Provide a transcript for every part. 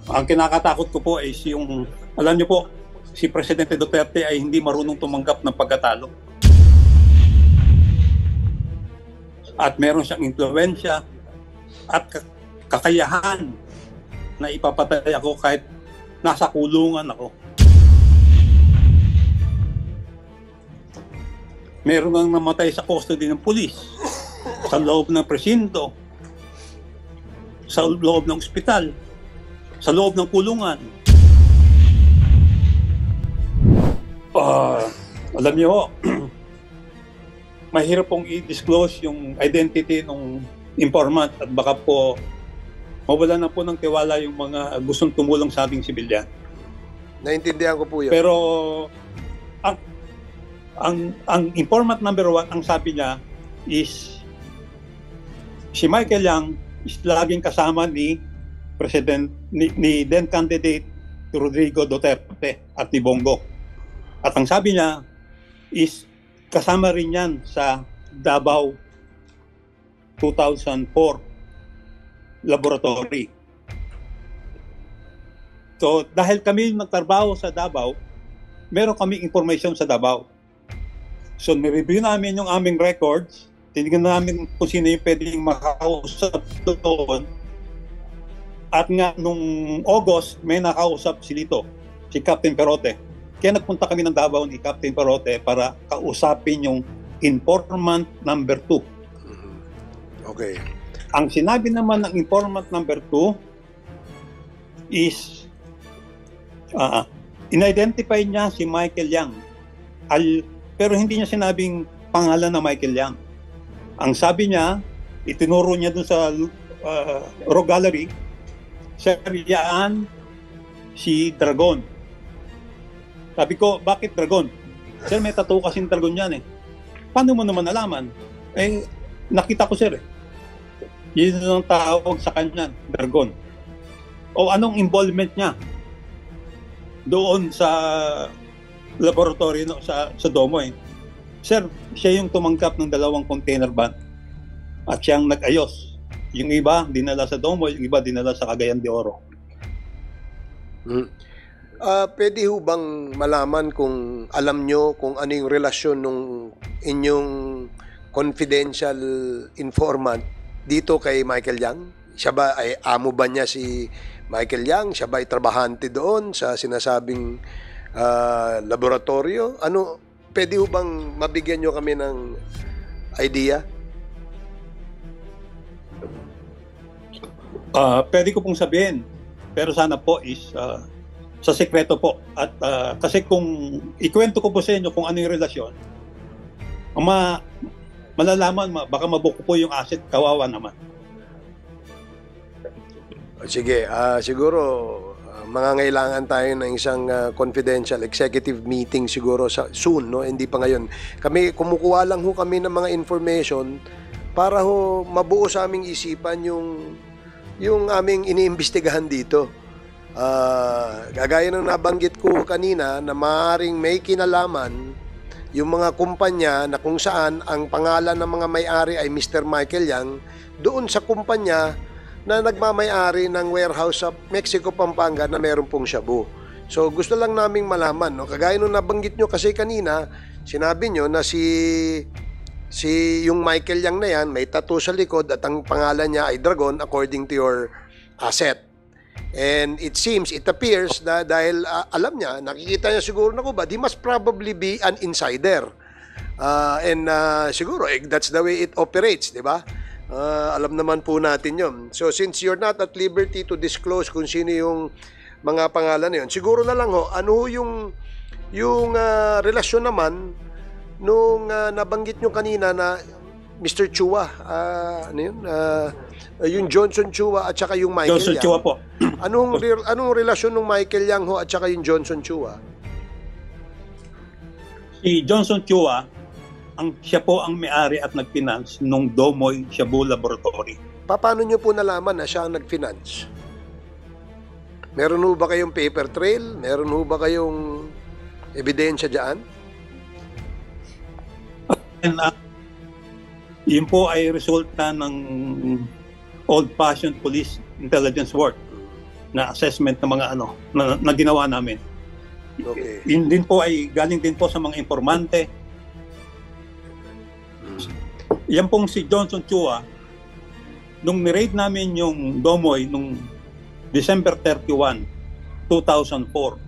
Ang kinakatakot ko po is yung, alam niyo po, si Presidente Duterte ay hindi marunong tumanggap ng pagkatalo. At meron siyang impluwensya at kakayahan na ipapatay ako kahit nasa kulungan ako. Meron nang namatay sa custody ng pulis, sa loob ng presinto, sa loob ng ospital, sa loob ng kulungan. Alam niyo, mahirap pong i-disclose yung identity ng informant at baka po mawala na po ng tiwala yung mga gustong tumulong sa ating sibilyan. Naintindihan ko po yun. Pero ang informant number 1, ang sabi niya is si Michael Yang is laging kasama ni then candidate Rodrigo Duterte at ni Bongo. At ang sabi niya is kasama rin yan sa Davao 2004 laboratory. So dahil kami nagtrabaho sa Davao, meron kami information sa Davao. So nireview namin yung aming records, tinignan namin kung sino yung pwedeng makausap doon. At nga nung August, may nakausap si Lito, si Captain Perote. Kaya nagpunta kami ng Davao ni Captain Perote para kausapin yung informant number 2. Okay. Ang sinabi naman ng informant number 2 is in-identify niya si Michael Yang. Pero hindi niya sinabing pangalan na Michael Yang. Ang sabi niya, itinuro niya dun sa Raw Gallery, Sir, yaan si Dragon. Sabi ko, bakit Dragon? Sir, may tattoo kasing Dragon yan eh. Paano mo naman nalaman? Eh, nakita ko sir eh. Yun ang tawag sa kanya, Dragon. O anong involvement niya doon sa laboratory sa Domo eh. Sir, siya yung tumanggap ng 2 container van at siyang nag-ayos. Yung iba dinala sa Domo, yung iba dinala sa Cagayan de Oro. Pwede ho bang malaman kung alam nyo kung ano yung relasyon ng inyong confidential informant dito kay Michael Yang? Siya ba ay amo ba niya si Michael Yang? Siya ba ay trabahante doon sa sinasabing laboratorio? Ano, pwede ho bang mabigyan nyo kami ng idea? Pwede ko pong sabihin, pero sana po is sa sekreto po. At kasi kung ikwento ko po sa inyo kung ano yung relasyon, malalaman, baka mabuko po yung asset, kawawa naman. Sige, siguro mangangailangan tayo ng isang confidential executive meeting siguro soon, no? Hindi pa ngayon. Kami, kumukuha lang ho kami ng mga information para ho mabuo sa aming isipan yung aming iniimbestigahan dito. Gagaya ng nabanggit ko kanina na maaaring may kinalaman yung mga kumpanya na kung saan ang pangalan ng mga may-ari ay Mr. Michael Yang doon sa kumpanya na nagmamay-ari ng warehouse sa Mexico, Pampanga na meron pong shabu. So gusto lang naming malaman, no? Kagaya nung nabanggit nyo kasi kanina, sinabi nyo na si yung Michael Yang na yan, may tattoo sa likod at ang pangalan niya ay Dragon according to your asset. And it appears na dahil alam niya, nakikita niya siguro na kubad, he must probably be an insider. Siguro, that's the way it operates, di ba? Alam naman po natin yun. So, since you're not at liberty to disclose kung sino yung mga pangalan na yun, siguro na lang ho, ano yung relasyon naman nung nabanggit nyo kanina na Mr. Chua, ano yun? Yung Johnson Chua at saka yung Michael Johnson Yang. Chua po. Anong relasyon ng Michael Yang ho at saka yung Johnson Chua? Si Johnson Chua, siya po ang may-ari at nag-finance nung Domoy Shabu Laboratory. Paano nyo po nalaman na siya ang nag-finance? Meron ho ba kayong paper trail? Meron ho ba kayong ebidensya dyan? And, yun po ay resulta ng old-fashioned police intelligence work. na assessment ng mga na ginawa namin. Okay. Yun din po ay galing din po sa mga informante. Yan pong si Johnson Chua, nung ni-raid namin yung Domoy nung December 31, 2004.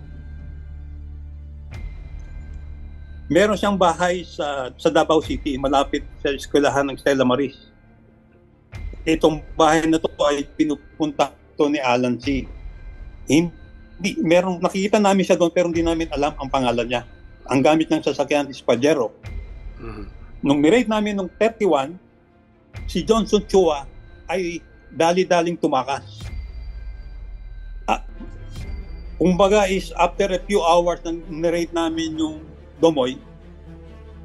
Meron siyang bahay sa Davao City, malapit sa eskwelahan ng Stella Maris. Itong bahay na to ay pinupunta to ni Alan C. Nakikita namin siya doon pero hindi namin alam ang pangalan niya. Ang gamit ng sasakyan is Pajero. Nung ni-raid namin nung 31, si Johnson Chua ay dali-daling tumakas. Kumbaga is after a few hours na ni-raid namin yung Domoy,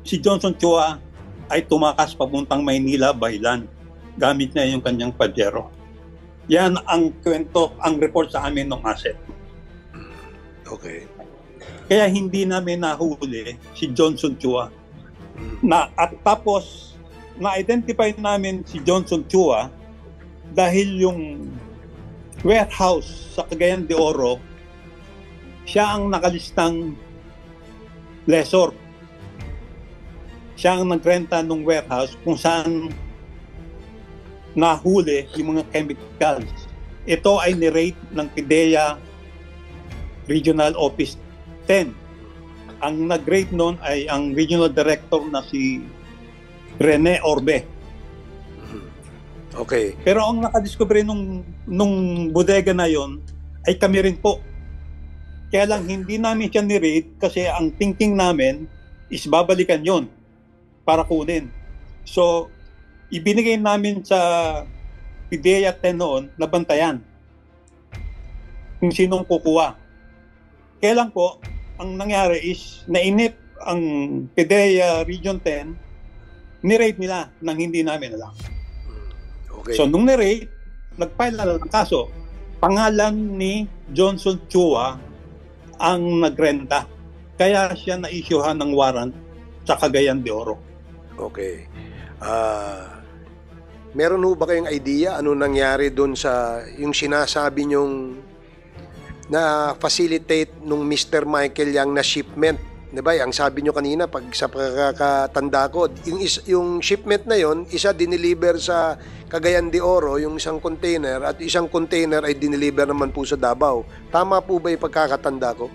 si Johnson Chua ay tumakas papuntang Maynila by land. Gamit niya yung kanyang Pajero. Yan ang kwento, ang report sa amin ng asset. Okay. Kaya hindi namin nahuli si Johnson Chua. At tapos, na-identify namin si Johnson Chua dahil yung warehouse sa Cagayan de Oro, siya ang nakalistang lessor. Siya ang nagrenta ng warehouse kung saan nahuli yung mga chemicals. Ito ay ni-rate ng PIDEA Regional Office 10. Ang nag-rate noon ay ang Regional Director na si Rene Orbe. Okay. Pero ang nakadiscover nung bodega na yon ay kami rin po. Kaya lang hindi namin siya ni-rate kasi ang thinking namin is babalikan yon para kunin. So, ibinigay namin sa PIDEA 10 noon na bantayan kung sinong kukuha. Kaya lang po, ang nangyari is nainip ang PIDEA Region 10, ni-rate nila nang hindi namin alam. Okay. So, nung ni-rate, nag-file na ng kaso. Pangalan ni Johnson Chua ang nagrenta. Kaya siya na-issuehan ng warrant sa Cagayan de Oro. Okay. Meron ho ba kayong idea ano nangyari doon sa yung sinasabi nyong na facilitate nung Mr. Michael Yang na shipment? Diba? Ang sabi nyo kanina pag sa pagkakatanda ko, yung shipment na yon, isa dineliver sa Cagayan de Oro, yung isang container, at isang container ay dineliver naman po sa Davao. Tama po ba yung pagkakatanda ko?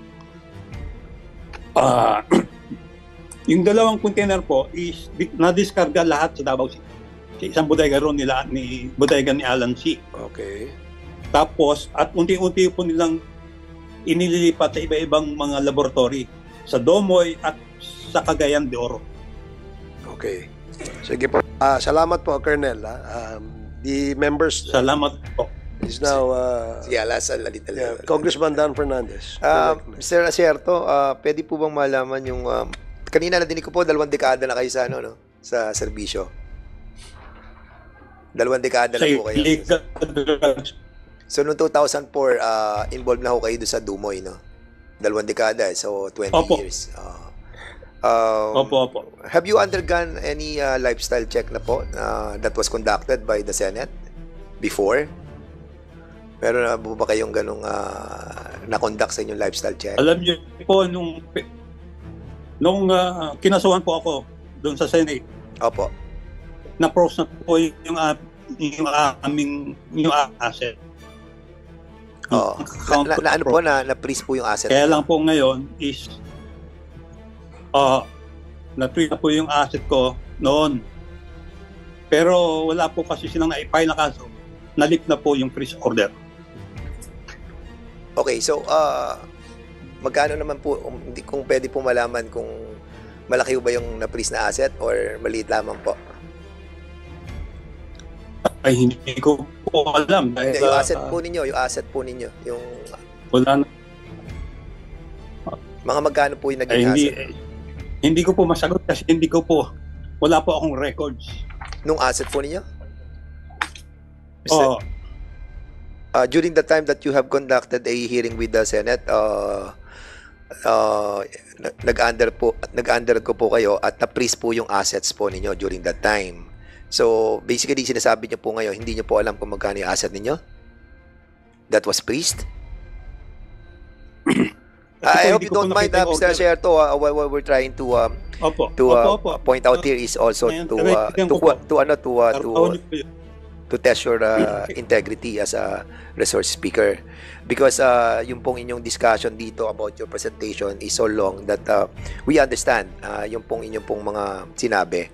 Yung dalawang container po is na-discarga lahat sa Davao City. Isang bodega ron bodega ni Alan C. Okay. Tapos, at unti-unti po nilang inililipat sa iba-ibang mga laboratory sa Domoy at sa Cagayan de Oro. Okay. Sige po. Salamat po, Colonel. The members Salamat po. is now Sige, alasan lalita. Congressman Dan Fernandez. Mr. Acierto, pwede po bang malaman yung kanina nadinig ko po 2 dekada na kayo sa no? Sa serbisyo. 2 dekada na po kayo. So noong 2004 involved na ho kayo doon sa Dumoy, no? 2 dekada, so 20 Opo. years. Opo. Have you undergone any lifestyle check na po that was conducted by the Senate before? Meron na po ba kayong ganong na-conduct sa inyong lifestyle check? Alam niyo po, nung kinasuhan po ako doon sa Senate, Opo. na-pros na po yung aming asset. Oo. Ano po, na-freeze po yung asset? Kaya lang po ngayon is na-freeze na po yung asset ko noon. Pero wala po kasi silang na-file na kaso. Na-lift na po yung freeze order. Okay, so magkano naman po, kung pwede po malaman kung malaki ba yung na-freeze na asset or maliit lamang po? Ay, hindi ko po alam. Dahil, Yung asset po ninyo, yung wala na. mga magkano po yung naging asset? Hindi ko po masagot kasi wala po akong records. Nung asset po ninyo? Oo. During the time that you have conducted a hearing with the Senate, nag-undergo po kayo at na-freeze po yung assets po ninyo during that time. So, basically, sinasabi niyo po ngayon, hindi niyo po alam kung magkano yung asset ninyo? That was freezed? I hope hindi you ko po don't mind, nakita yung Mr. order. Sherto, what we're trying to Opo. point out here is also Ngayon, to naiintindihan ko po. Trabaho niyo po yun. to test your integrity as a resource speaker, because yung pong inyong discussion dito about your presentation is so long that we understand yung pong inyong pong mga sinabi.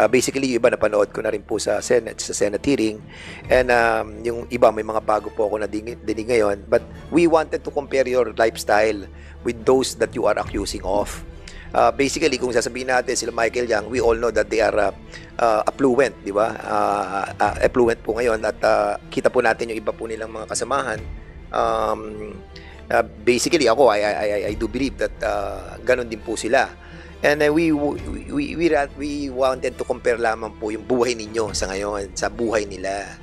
Basically, yung iba napanood ko na rin po sa Senate hearing, and yung iba may mga bago po ako na dinig ngayon, but we wanted to compare your lifestyle with those that you are accusing of. Basically, kung sasabihin natin sila Michael Yang, we all know that they are affluent, di ba? Affluent po ngayon, at kita po natin yung iba po nilang mga kasamahan. Basically, ako, I do believe that ganun din po sila. And we wanted to compare lamang po yung buhay ninyo sa ngayon, sa buhay nila.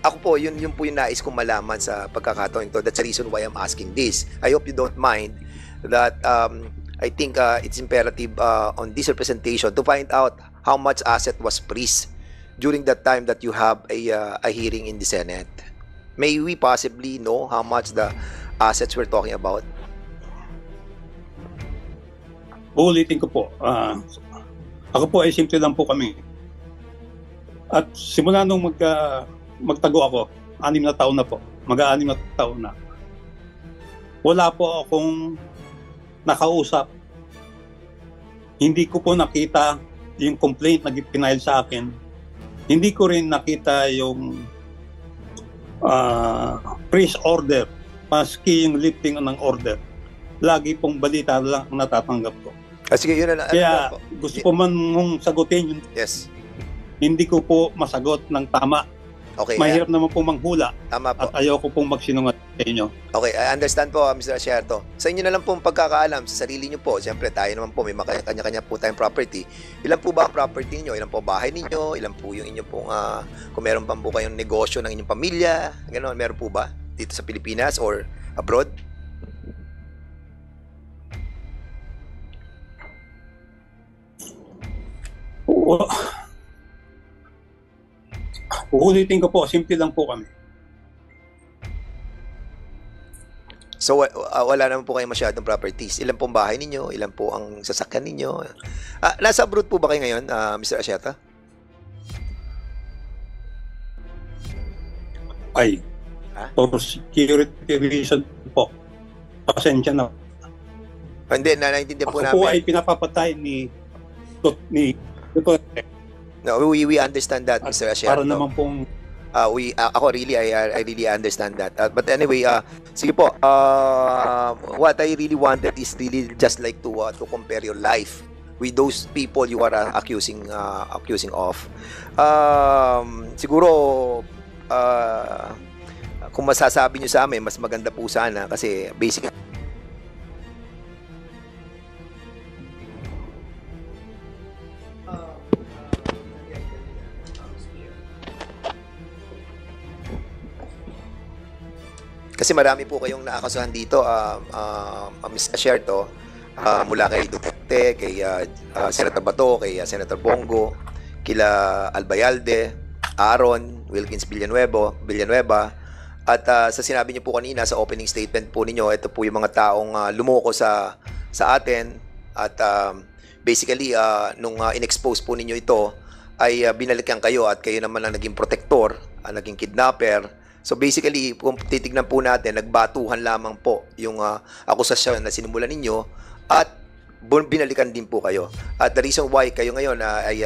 Ako po, yun po yung nais kong malaman sa pagkakataon ito. That's the reason why I'm asking this. I hope you don't mind that I think it's imperative on this representation to find out how much asset was freezed during that time that you have a hearing in the Senate. May we possibly know how much the assets we're talking about? Uulitin ko po. Ako po ay simple lang po kami. At simula nung magtago ako, 6 na taon na po. Mag-6 na taon na. Wala po akong nakausap. Hindi ko po nakita yung complaint na pinail sa akin. Hindi ko rin nakita yung freeze order, maski yung lifting ng order. Lagi pong balita lang ang natatanggap ko. Sige, yun na. Kaya gusto ko man mong sagutin yun. Yes. Hindi ko po masagot ng tama. Okay. Mahirap naman po manghula. Tama po. At ayoko pong magsinungaling sa inyo. Okay, I understand po, Mr. Sherto. Sa inyo na lang po ang pagkakaalam, sa sarili nyo po. Siyempre, tayo naman po, may kanya-kanya po tayong property. Ilan po ba ang property niyo? Ilan po bahay ninyo? Ilan po yung inyong pong, kung meron pa po kayong negosyo ng inyong pamilya? Gano'n, meron po ba? Dito sa Pilipinas or abroad? Uulitin ko po, simple lang po kami. So, wala naman po kayong masyadong properties. Ilan pong bahay ninyo? Ilan po ang sasakyan ninyo? Nasa abroad po ba kayo ngayon, Mr. Asyata? Ay, for security reason po. Pasensya na. Hindi, naiintindihan po Ako po namin. ay pinapapatay ni Duterte. No, we understand that, Mr. Asyata. Para naman pong ako really, I really understand that. But anyway, sige po, what I really wanted is really just like to compare your life with those people you are accusing of. Siguro, kung masasabi nyo sa amin, mas maganda po sana kasi basically, kasi marami po kayong naakasuhan dito, Mr. Sherto, mula kay Duterte, kay Senator Bato, kay Senator Bongo, kila Albayalde, Aaron, Wilkins Villanueva, at sa sinabi niyo po kanina sa opening statement po ninyo, ito po yung mga taong lumoko sa atin, at basically, nung in-expose po ninyo ito, ay binalikan kayo at kayo naman ang naging protector, naging kidnapper. So basically, kung titignan po natin, nagbatuhan lamang po yung akusasyon na sinimulan ninyo at binalikan din po kayo. At the reason why kayo ngayon ay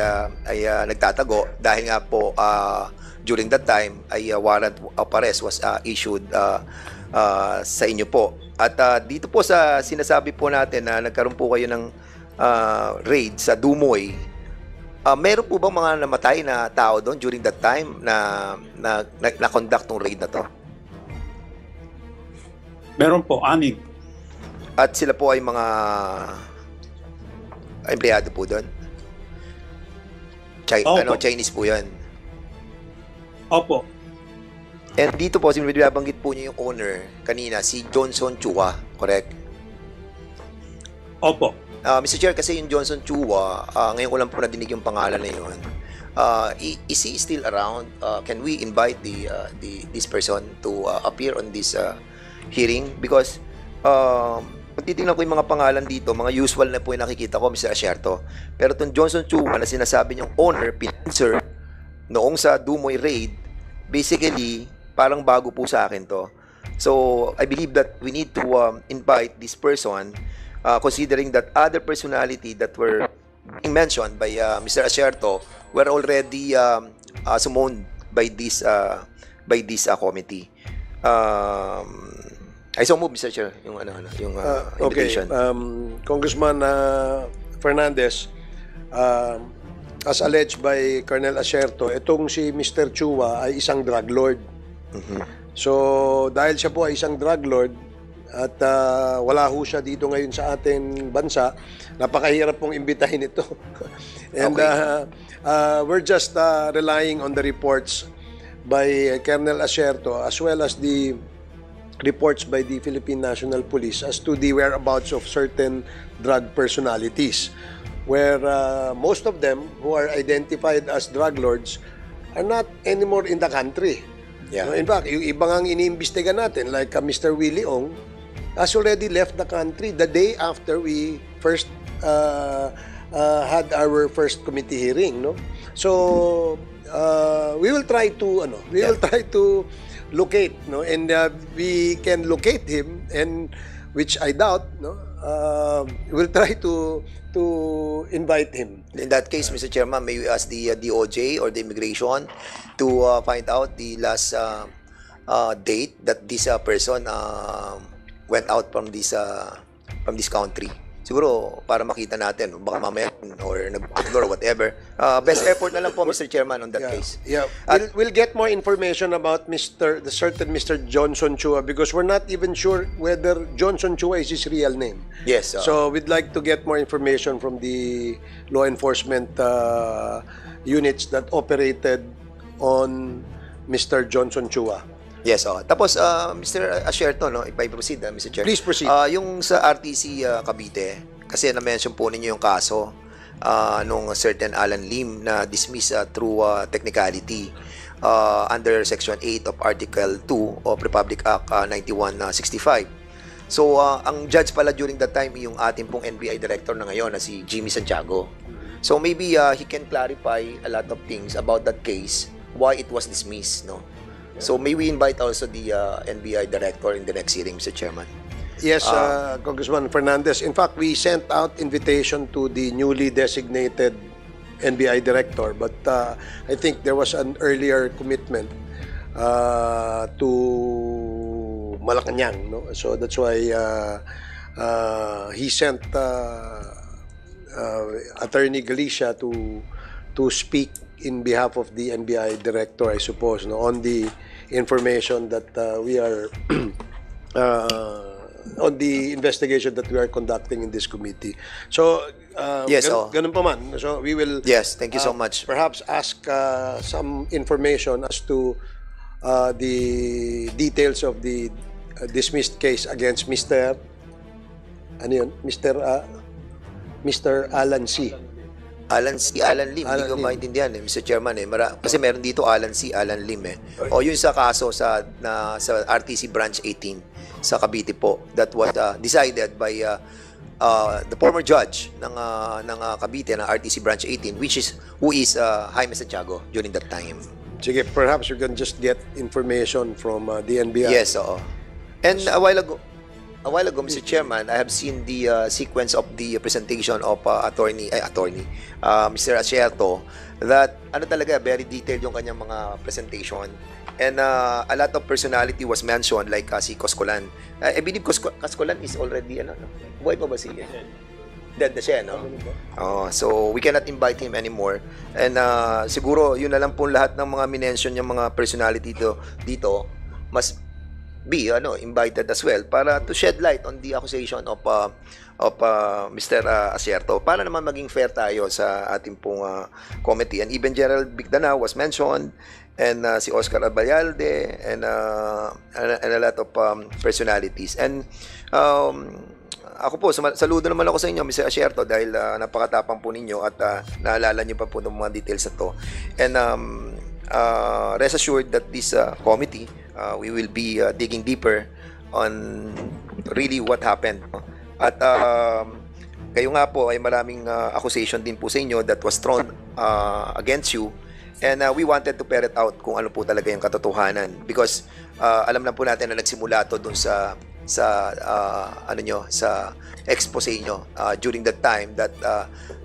nagtatago dahil nga po during that time ay warrant of arrest was issued sa inyo po. At dito po sa sinasabi po natin na nagkaroon po kayo ng raid sa Dumoy, meron po bang mga namatay na tao doon during that time na conduct ng raid na to? meron po, 6. At sila po ay mga empleyado po doon? Opo. Chinese po yan. Opo. And dito po, binabanggit po niyo yung owner kanina, si Johnson Chua, correct? Opo. Mr. Chair, kasi yung Johnson Chua, ngayon ko lang po nadinig yung pangalan na yun. Is he still around? Can we invite this person to appear on this hearing? Because kung titingnan ko yung mga pangalan dito, mga usual na po yung nakikita ko, Mr. Asierto. Pero itong Johnson Chua na sinasabi niyong owner, pinanser, noong sa Dumoy raid, basically, parang bago po sa akin to. So, I believe that we need to invite this person, considering that other personality that were being mentioned by Mr. Asierto were already summoned by this committee. I so move, Mr. Chair, yung Okay, invitation. Congressman Fernandez, as alleged by Colonel Asierto, itong si Mr. Chua ay isang drug lord. So, dahil siya po ay isang drug lord at wala ho siya dito ngayon sa ating bansa, napakahirap pong imbitahin ito. And we're just relying on the reports by Colonel Asierto as well as the reports by the Philippine National Police as to the whereabouts of certain drug personalities, where most of them who are identified as drug lords are not anymore in the country. Yeah. In fact, yung ibang ang iniimbestiga natin, like Mr. Willie Ong, has already left the country the day after we first had our first committee hearing, no? So we will try to locate, no, and we can locate him, and which I doubt, no. We'll try to invite him. In that case, Mr. Chairman, may we ask the DOJ or the immigration to find out the last date that this person went out from this country. Siguro para makita natin, baka mamaya or or whatever. Best effort na lang po, Mr. Chairman, on that case. Yeah, we'll get more information about the certain Mr. Johnson Chua, because we're not even sure whether Johnson Chua is his real name. Yes. So we'd like to get more information from the law enforcement units that operated on Mr. Johnson Chua. Yes, tapos Mr. Asierto, no, if I proceed, Mr. Chair. Please proceed. Yung sa RTC Cavite, kasi na-mention po ninyo yung kaso nung certain Alan Lim na dismiss through technicality under Section 8 of Article 2 of Republic Act 9165. So, ang judge pala during that time yung ating pong NBI director na ngayon na si Jimmy Santiago. So, maybe he can clarify a lot of things about that case, why it was dismissed, no? So may we invite also the NBI director in the next hearing, Mr. Chairman? Yes, Congressman Fernandez. In fact, we sent out invitation to the newly designated NBI director, but I think there was an earlier commitment to Malacanang, no? So that's why he sent Attorney Galicia to speak in behalf of the NBI director, I suppose, no, on the information that we are on the investigation that we are conducting in this committee. So yes, ganun pa man. So we will thank you so much. Perhaps ask some information as to the details of the dismissed case against Mr. Mr. Alan C. Alan Lim, hindi ko maintindihan Mr. Chairman kasi meron dito Alan Lim O yun sa kaso sa RTC Branch 18 sa Cavite po, that was decided by the former judge ng Cavite ng RTC Branch 18, who is Jaime Santiago during that time. Sige, perhaps you can just get information from the NBI. Yes, oo. And a while ago, Mr. Chairman, I have seen the sequence of the presentation of Mr. Asierto, that talaga very detailed yung kanyang mga presentation, and a lot of personality was mentioned, like si Coscolan. I believe Coscolan is already buhay pa ba siya? Dead na siya, no? So we cannot invite him anymore, and siguro yun na lang po lahat ng mga minention yung mga personality dito mas be invited as well para to shed light on the accusation of Mr. Asierto, para naman maging fair tayo sa ating pong committee. And even General Bigdanao was mentioned, and si Oscar Abayalde, and a lot of personalities. And ako po, saludo naman ako sa inyo, Mr. Asierto, dahil napakatapang po ninyo at naalala niyo pa po ng mga details na to. And rest assured that this committee, we will be digging deeper really what happened. At kayo nga po ay maraming accusation din po sa inyo that was thrown against you, and we wanted to ferret out kung ano po talaga yung katotohanan, because alam na po natin na nagsimula to dun sa ano nyo, sa expose nyo during that time that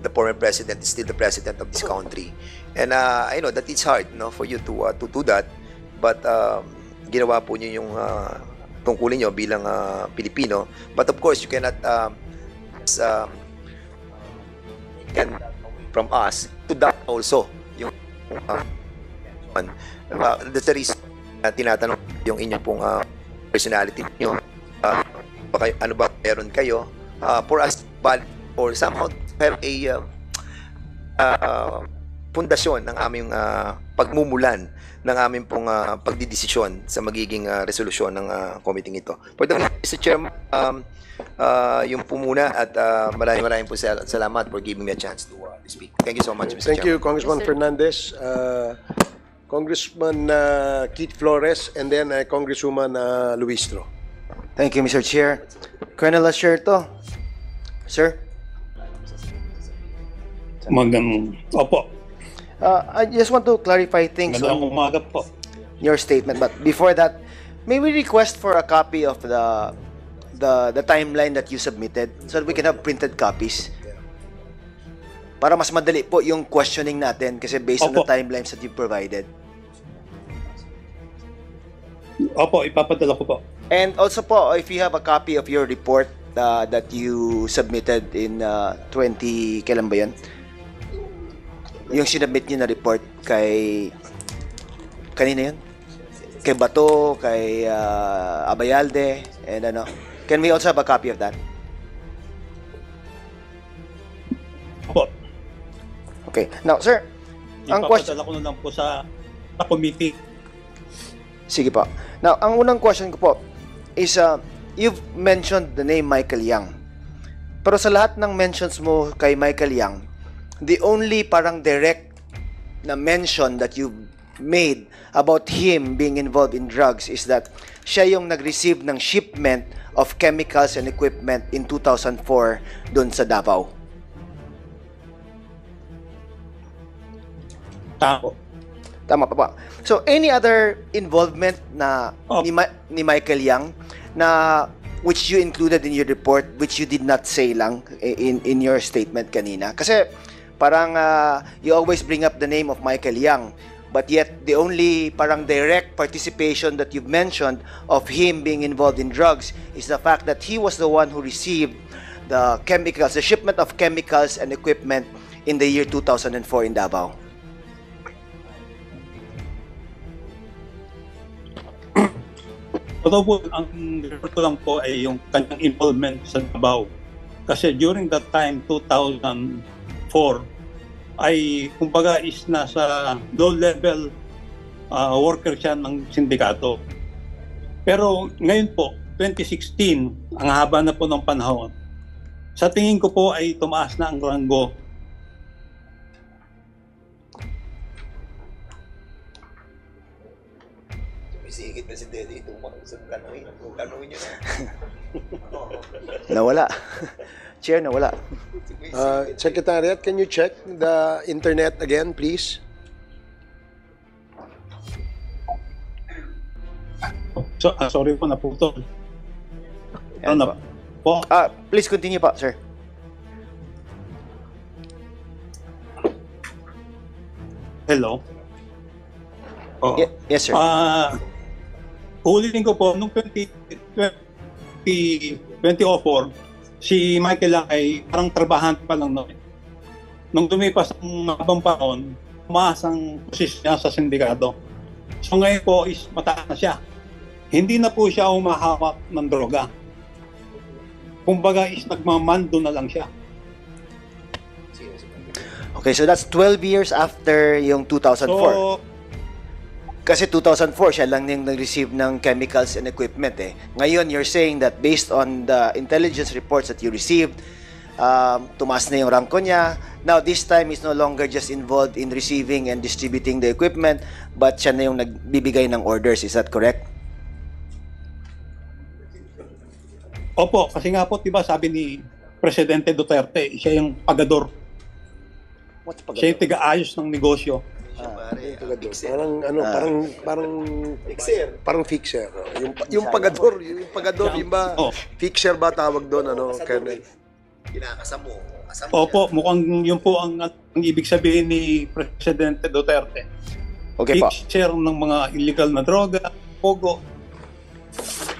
the former president is still the president of this country. And I know that it's hard, no, for you to do that, but ginawa po nyo yung tungkulin nyo bilang Pilipino. But of course, you cannot from us to that also yung that's the reason na tinatanong yung inyong pong personality nyo, ano ba meron kayo for us or somehow have a pundasyon ng aming pagmumulan ng aming pong pagdidesisyon sa magiging resolusyon ng committee ito. For the Mr. Chairman, yung po muna, at maraming po salamat for giving me a chance to speak. Thank you so much, Mr. Thank Chairman. you, Congressman Fernandez. Congressman Keith Flores, and then Congresswoman Luistro. Thank you, Mr. Chair. Colonel Asherto, sir. Opo. I just want to clarify things Magandang on umaga po. your statement, but before that, may we request for a copy of the timeline that you submitted so that we can have printed copies? Para mas madali po yung questioning natin kasi based on the Opo. timelines that you provided. Opo, ipapadala ko po. And also po, if you have a copy of your report that you submitted in 20, kailan ba yun? Yung sinubmit niyo na report kay, kanina yun? Kay Bato, kay Abayalde, and ano. Can we also have a copy of that? Opo. Okay. Now, sir, ang question... Ipapadala ko na lang po sa committee. Sige po. Now, ang unang question ko po is, you've mentioned the name Michael Yang. Pero sa lahat ng mentions mo kay Michael Yang, the only parang direct na mention that you've made about him being involved in drugs is that siya yung nag-receive ng shipment of chemicals and equipment in 2004 doon sa Davao. Tama. Tama pa ba? So, any other involvement na ni Michael Yang na which you included in your report, which you did not say lang in your statement kanina? Kasi parang you always bring up the name of Michael Yang, but yet the only parang direct participation that you've mentioned of him being involved in drugs is the fact that he was the one who received the chemicals, the shipment of chemicals and equipment in the year 2004 in Davao. Totoo po, ang report ko lang po ay yung kanyang involvement sa Davao. Kasi during that time, 2004, ay kumbaga is nasa low-level worker siya ng sindikato. Pero ngayon po, 2016, ang haba na po ng panahon, sa tingin ko po ay tumaas na ang ranggo. Sige, Presidente, itong tanongin nyo na. Nawala. Chair, nawala. Secretariat, can you check the internet again, please? So, sorry po, naputol. Yan Ano po? Please continue pa, sir. Hello? Oh. Yes, sir. Ulitin ko po, nung 2004, si Michael lang ay parang trabahante pa lang noon. Nung lumipas ang habang panahon, tumaas ang posisyon niya sa sindikato. So ngayon po is mataas na siya. Hindi na po siya humahawak ng droga. Kumbaga is nagmamando na lang siya. Okay, so that's 12 years after yung 2004. So, Kasi 2004, siya lang yung nag-receive ng chemicals and equipment eh. Ngayon, you're saying that based on the intelligence reports that you received, tumaas na yung ranko niya. Now, this time, he's no longer just involved in receiving and distributing the equipment, but siya na yung nagbibigay ng orders. Is that correct? Opo, kasi nga po, diba sabi ni Presidente Duterte, siya yung pagador. What's Siya yung tiga-ayos ng negosyo. Parang fixer. Yung pagador, yung ba Oh. fixer ba tawag doon, Colonel? Kinakasam mo. Opo, mukhang yun po ang ibig sabihin ni Presidente Duterte. Okay po. Fixer ng mga illegal na droga, pogo.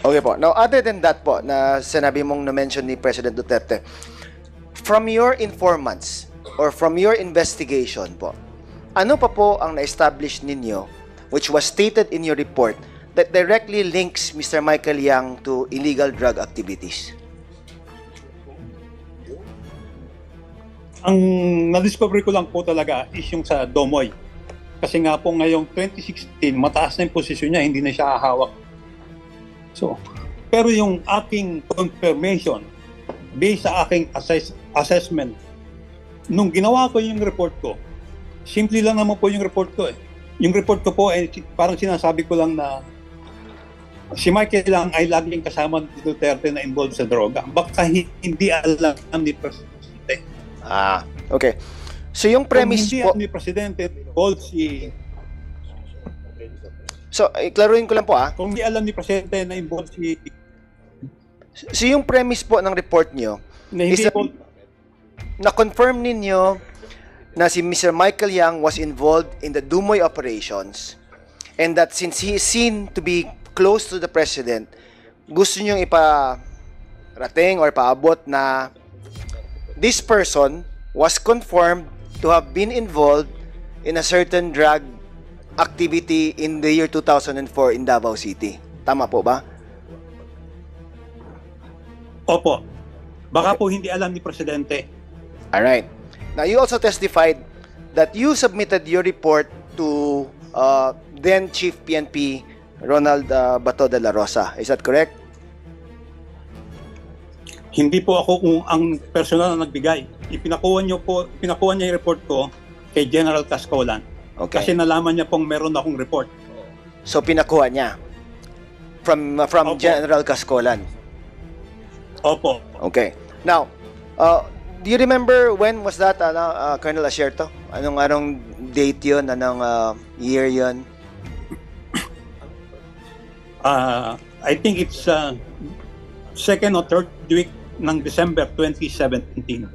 Okay po. Now, other than that po, na sinabi mong na-mention ni President Duterte, from your informants or from your investigation po, ano pa po ang na-establish ninyo which was stated in your report that directly links Mr. Michael Yang to illegal drug activities? Ang na-discover ko lang po talaga is yung sa Domoy. Kasi nga po ngayong 2016, mataas na yung posisyon niya, hindi na siya hahawak. So, pero yung aking confirmation, based sa aking assessment, nung ginawa ko yung report ko, simple lang naman po yung report ko eh. Yung report ko po, parang sinasabi ko lang na si Michael lang ay laging kasama ni Duterte na involved sa droga. Baka hindi alam ni Presidente. Okay. So yung premise Kung hindi po, alam ni Presidente involved si... so iklaruhin ko lang po Kung hindi alam ni Presidente na involved si... So yung premise po ng report nyo, Na hindi is po... na-confirm ninyo na si Mr. Michael Yang was involved in the Dumoy operations and that since he is seen to be close to the President, gusto nyo iparating or paabot na this person was confirmed to have been involved in a certain drug activity in the year 2004 in Davao City. Tama po ba? Opo. Baka po hindi alam ni Presidente. Alright. Now, you also testified that you submitted your report to then Chief PNP Ronald Bato de la Rosa. Is that correct? Hindi po ako kung ang personal na nagbigay. Pinakuha niya yung report ko kay General Cascolan. Okay. Kasi nalaman niya pong meron akong report. So, pinakuha niya from Opo. General Cascolan. Opo. Okay. Now, do you remember when was that, Colonel Asierto? Anong date yun? Anong year yun? I think it's second or third week ng December 2017.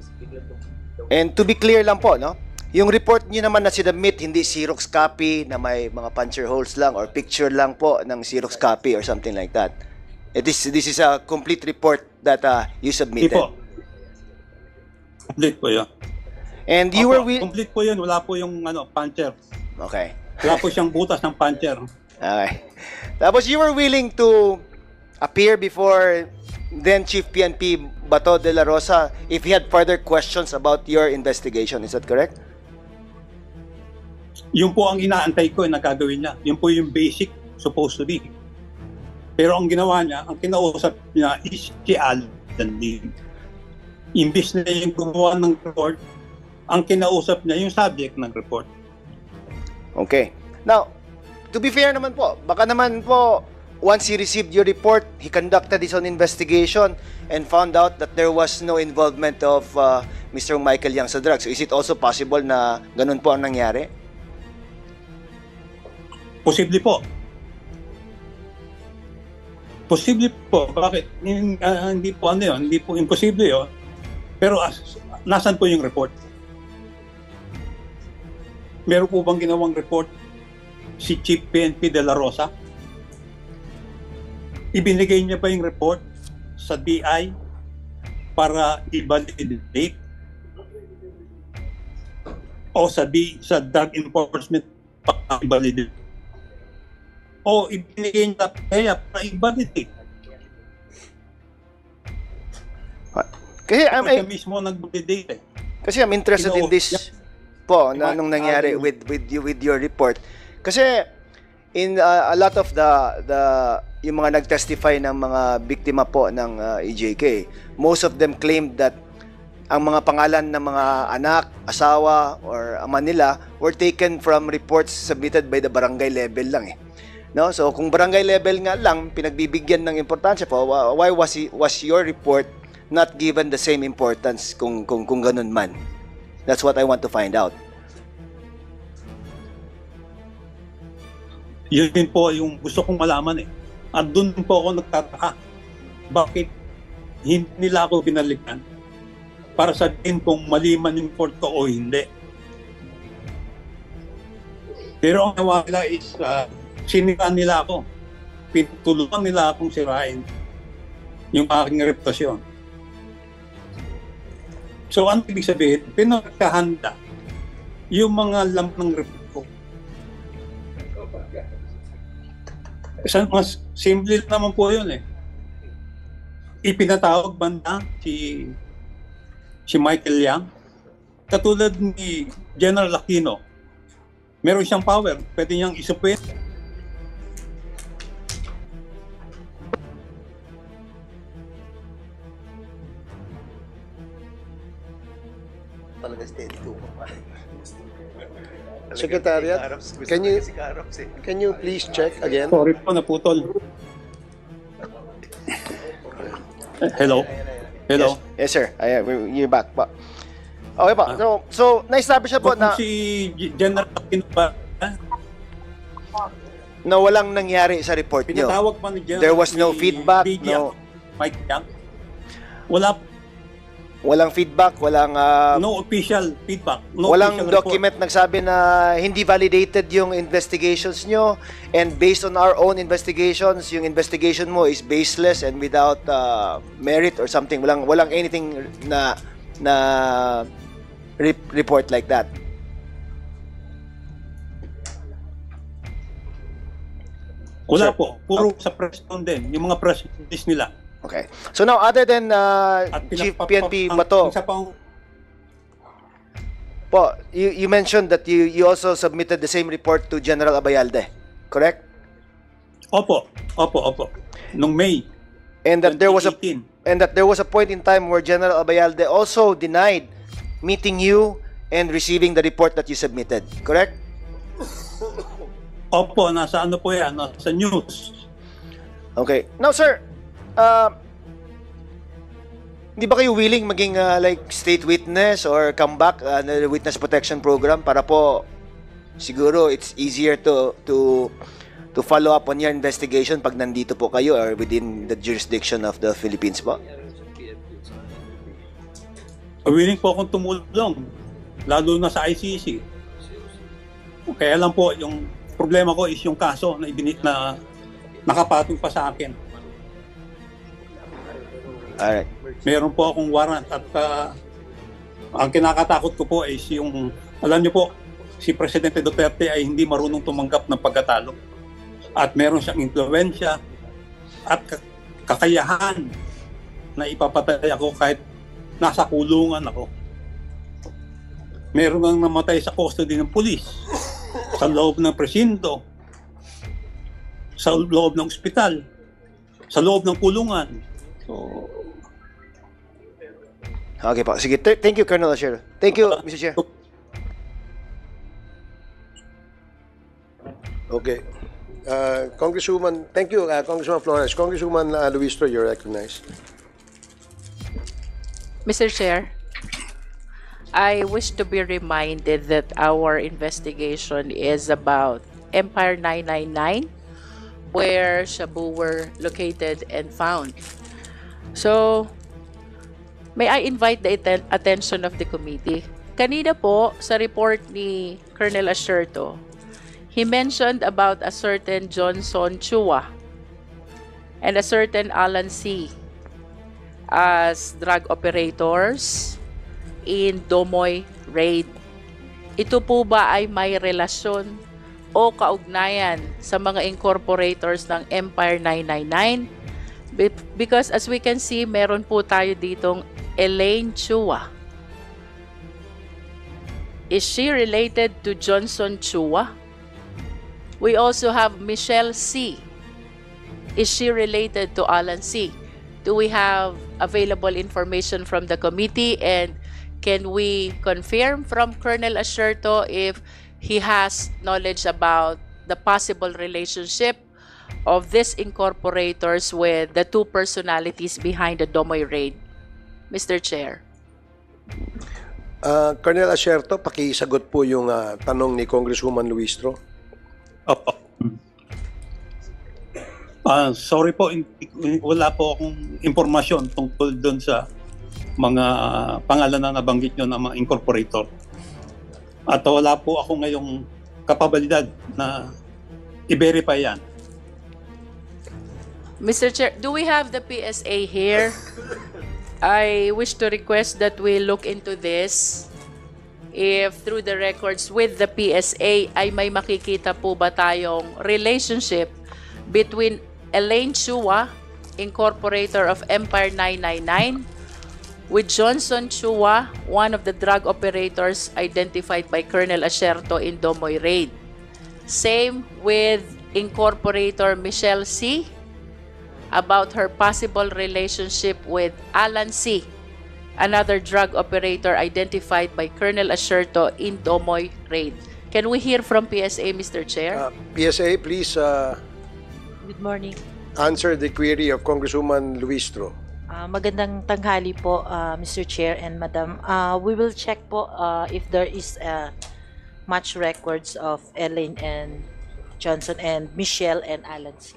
And to be clear lang po, no? Yung report niyo naman na sinubmit, hindi Xerox copy na may mga puncture holes lang or picture lang po ng Xerox copy or something like that. This is a complete report that you submitted. Hindi po. Complete po yun. And you were complete po yun. Wala po yung puncher. Okay. Wala po siyang butas ng puncher. Okay. Tapos you were willing to appear before then Chief PNP Bato de la Rosa if he had further questions about your investigation. Is that correct? Yun po ang inaantay ko na gagawin niya. Yun po yung basic supposed to be. Pero ang ginawa niya, ang kinausap niya is si Alan Lim. Imbis na yung gumawa ng report, ang kinausap niya yung subject ng report. Okay. Now, to be fair naman po, baka naman po, once he received your report, he conducted his own investigation and found out that there was no involvement of Mr. Michael Yang sa drugs. So is it also possible na ganun po ang nangyari? Posible po. Posible po. Bakit? Hindi po hindi po imposible yun. Pero nasan po yung report? Meron po bang ginawang report si Chief PNP de la Rosa? Ibinigay niya ba yung report sa DI para i-validate? O sa Drug Enforcement para i-validate? O ibinigay niya kaya para i-validate? Kasi Siya mismo nag-validate eh. Kasi I'm interested in this po na nung nangyari with your report. Kasi in a lot of the yung mga nagtestify ng mga biktima po ng EJK, most of them claimed that ang mga pangalan ng mga anak, asawa or ama nila were taken from reports submitted by the barangay level lang eh. No? So kung barangay level nga lang pinagbibigyan ng importansya po, why was your report not given the same importance kung ganun man? That's what I want to find out. Yun din po yung gusto kong malaman eh. At doon po ako nagtataka. Bakit hindi nila ako binalikan para sabihin kung mali man yung report ko o hindi. Pero ang nawa nila is siniraan nila ako. Pinutulungan nila akong sirain yung aking reputasyon. So ano ibig sabihin? Pinagkahanda yung mga lamp ng report ko. Mas simple naman po yun eh. Ipinatawag banda si Michael Yang. Katulad ni General Aquino, meron siyang power. Pwede niyang isupin. Secretariat, can you please check again? Sorry po, naputol. Hello? Hello? Yes, sir. You're back pa. Okay pa. So na-establish na po Kung na si General Aquino ba, na walang nangyari sa report nyo. pinatawag pa ni General There was no ni feedback, BG no- Mike Yang. Wala, Walang feedback, walang no official feedback. No walang official report. document nagsabi na hindi validated yung investigations nyo, and based on our own investigations, yung investigation mo is baseless and without merit or something. Walang anything na report like that. Wala Sir. po. Puro sa press con din. Yung mga press release nila. Okay. So now, other than At Chief pinapap- PNP ang Bato, isa pang po, you mentioned that you also submitted the same report to General Abayalde, correct? Opo. Nung May And that there was a 2018. point in time where General Abayalde also denied meeting you and receiving the report that you submitted, correct? Opo, nasa ano po yan? Nasa news. Okay. Now, sir, hindi ba kayo willing maging like state witness or come back na witness protection program para po siguro it's easier to follow up on your investigation pag nandito po kayo or within the jurisdiction of the Philippines po? Willing po akong tumulong. Lalo na sa ICC. Kaya lang po, yung problema ko is yung kaso na nakapatong pa sa akin. Alright. Meron po akong warrant at ang kinakatakot ko po is yung, alam niyo po, si Presidente Duterte ay hindi marunong tumanggap ng pagkatalo. At meron siyang impluwensya at kakayahan na ipapatay ako kahit nasa kulungan ako. Meron nang namatay sa custody ng pulis, sa loob ng presinto, sa loob ng ospital, sa loob ng kulungan. So, Okay po. Sige, thank you, Colonel Ashero. Thank you, Mr. Chair. Okay. Congresswoman, thank you, Congresswoman Flores. Congresswoman Luistro, you're recognized. Mr. Chair, I wish to be reminded that our investigation is about Empire 999, where Shabu were located and found. So, may I invite the attention of the committee? Kanina po, sa report ni Colonel Asherto, he mentioned about a certain Johnson Chua and a certain Alan C. as drug operators in Domoy Raid. Ito po ba ay may relasyon o kaugnayan sa mga incorporators ng Empire 999? Because as we can see, meron po tayo ditong Elaine Chua. Is she related to Johnson Chua? We also have Michelle C. Is she related to Alan C? Do we have available information from the committee, and can we confirm from Colonel Asherto if he has knowledge about the possible relationship of these incorporators with the two personalities behind the Domoy raid? Mr. Chair. Colonel Asierto, pakisagot po yung tanong ni Congresswoman Luistro. Opo. Sorry po, wala po akong impormasyon tungkol doon sa mga pangalan na nabanggit nyo ng mga incorporator. At wala po ako ngayong kapabilidad na i-verify yan. Mr. Chair, do we have the PSA here? I wish to request that we look into this. If through the records with the PSA ay may makikita po ba tayong relationship between Elaine Chua, incorporator of Empire 999, with Johnson Chua, one of the drug operators identified by Colonel Asierto in Domoy raid. Same with incorporator Michelle C. about her possible relationship with Alan C., another drug operator identified by Colonel Asierto in Domoy raid. Can we hear from PSA, Mr. Chair? PSA, please Good morning. answer the query of Congresswoman Luistro. Magandang tanghali po, Mr. Chair and Madam. We will check po if there is match records of Elaine and Johnson and Michelle and Alan C.